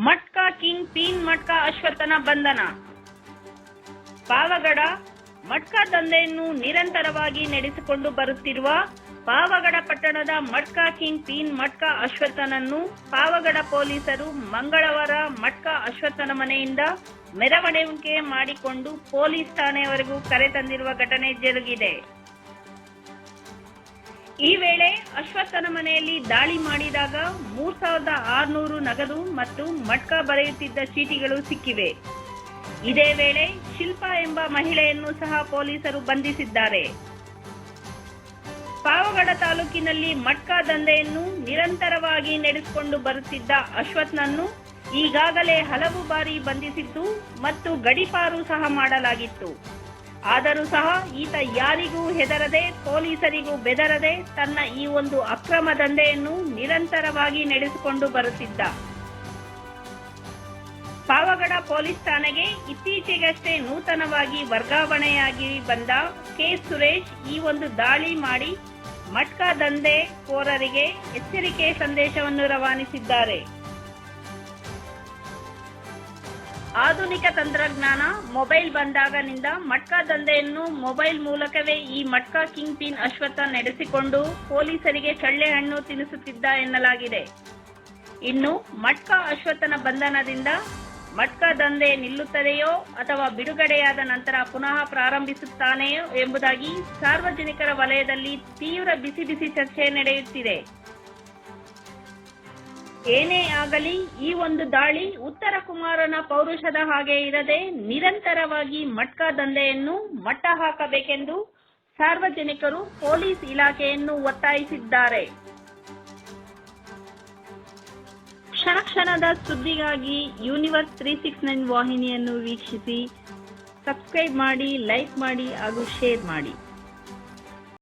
ಮಟ್ಕಾ king pin ಮಟ್ಕಾ ಅಶ್ವತ್ಥನ ಬಂಧನ. ಪಾವಗಡ ಮಟ್ಕಾ ದಂಧೆಯನ್ನು ನಿರಂತರವಾಗಿ ನಡೆಸಿಕೊಂಡು ಬರುತ್ತಿರುವ ಪಾವಗಡ ಪಟ್ಟಣದ ಮಟ್ಕಾ ಕಿಂಗ್ ಪಿನ್ ಮಟ್ಕಾ ಅಶ್ವತ್ಥನನ್ನು ಪಾವಗಡ ಪೊಲೀಸರು ಮಂಗಳವಾರ ಮಟ್ಕಾ ಅಶ್ವತ್ಥನ ಮನೆಯಿಂದ ಮೆರವಣಿಗೆ ಮಾಡಿಕೊಂಡು ಪೊಲೀಸ್ ಠಾಣೆಯವರೆಗೂ ಕರೆತಂದಿರುವ ಘಟನೆ ಜರುಗಿದೆ. ಈ ವೇಳೆ ಅಶ್ವತ್ಥನ ಮನೆಯಲ್ಲಿ ದಾಳಿ ಮಾಡಿದಾಗ 3600 ನಗದು ಮತ್ತು ಮಟ್ಕಾ ಬರೆಯುತ್ತಿದ್ದ ಚೀಟಿಗಳು ಸಿಕ್ಕಿವೆ. ಇದೇ ವೇಳೆ ಶಿಲ್ಪಾ ಎಂಬ ಮಹಿಳೆಯನ್ನು ಸಹ ಪೊಲೀಸರು ಬಂಧಿಸಿದ್ದಾರೆ. ಪಾವಗಡ ತಾಲೂಕಿನಲ್ಲಿ ಮಟ್ಕಾ ದಂಧೆಯನ್ನು ನಿರಂತರವಾಗಿ ನಡೆಸಿಕೊಂಡು ಬರುತ್ತಿದ್ದ ಅಶ್ವತ್ಥನನ್ನು ಈಗಾಗಲೇ ಹಲವು ಬಾರಿ ಬಂಧಿಸಿದ್ದು ಮತ್ತು ಗಡೀಪಾರು ಸಹ ಮಾಡಲಾಗಿತ್ತು. ಆದರೂ ಸಹ ಈತ ಯಾರಿಗೂ ಹೆದರದೆ, ಪೊಲೀಸರಿಗೂ ಬೆದರದೆ ತನ್ನ ಈ ಒಂದು ಅಕ್ರಮ ದಂಧೆಯನ್ನು ನಿರಂತರವಾಗಿ ನಡೆಸಿಕೊಂಡು ಬರುತ್ತಿದ್ದ. ಪಾವಗಡ ಪೊಲೀಸ್ ಠಾಣೆಗೆ ಇತ್ತೀಚೆಗಷ್ಟೇ ನೂತನವಾಗಿ ವರ್ಗಾವಣೆಯಾಗಿ ಬಂದ ಕೆ. ಸುರೇಶ್ ಈ ಒಂದು ದಾಳಿ ಮಾಡಿ ಮಟ್ಕಾ ದಂಧೆಕೋರರಿಗೆ ಎಚ್ಚರಿಕೆ ಸಂದೇಶವನ್ನು ರವಾನಿಸಿದ್ದಾರೆ. ಆಧುನಿಕ ತಂತ್ರಜ್ಞಾನ ಮೊಬೈಲ್ ಬಂದಾಗನಿಂದ ಮಟ್ಕಾ ದಂಧೆಯನ್ನು ಮೊಬೈಲ್ ಮೂಲಕವೇ ಈ ಮಟ್ಕಾ ಕಿಂಗ್ ಪಿನ್ ಅಶ್ವತ್ಥ ನಡೆಸಿಕೊಂಡು ಪೊಲೀಸರಿಗೆ ಚಳ್ಳೆಹಣ್ಣು ತಿನ್ನಿಸುತ್ತಿದ್ದ ಎನ್ನಲಾಗಿದೆ. ಇನ್ನು ಮಟ್ಕಾ ಅಶ್ವತ್ಥನ ಬಂಧನದಿಂದ ಮಟ್ಕಾ ದಂಧೆ ನಿಲ್ಲುತ್ತದೆಯೋ ಅಥವಾ ಬಿಡುಗಡೆಯಾದ ನಂತರ ಪುನಃ ಪ್ರಾರಂಭಿಸುತ್ತಾನೆಯೋ ಎಂಬುದಾಗಿ ಸಾರ್ವಜನಿಕರ ವಲಯದಲ್ಲಿ ತೀವ್ರ ಬಿಸಿ ಚರ್ಚೆ ನಡೆಯುತ್ತಿದೆ. ಏನೇ ಆಗಲಿ ಈ ಒಂದು ದಾಳಿ ಉತ್ತರ ಕುಮಾರನ ಪೌರುಷದ ಹಾಗೆ ಇರದೆ ನಿರಂತರವಾಗಿ ಮಟ್ಕಾ ದಂಧೆಯನ್ನು ಮಟ್ಟ ಹಾಕಬೇಕೆಂದು ಸಾರ್ವಜನಿಕರು ಪೊಲೀಸ್ ಇಲಾಖೆಯನ್ನು ಒತ್ತಾಯಿಸಿದ್ದಾರೆ. ಕ್ಷಣದ ಸುದ್ದಿಗಾಗಿ ಯೂನಿವರ್ಸ್ 369 ವಾಹಿನಿಯನ್ನು ವೀಕ್ಷಿಸಿ, ಸಬ್ಸ್ಕ್ರೈಬ್ ಮಾಡಿ, ಲೈಕ್ ಮಾಡಿ ಹಾಗೂ ಶೇರ್ ಮಾಡಿ.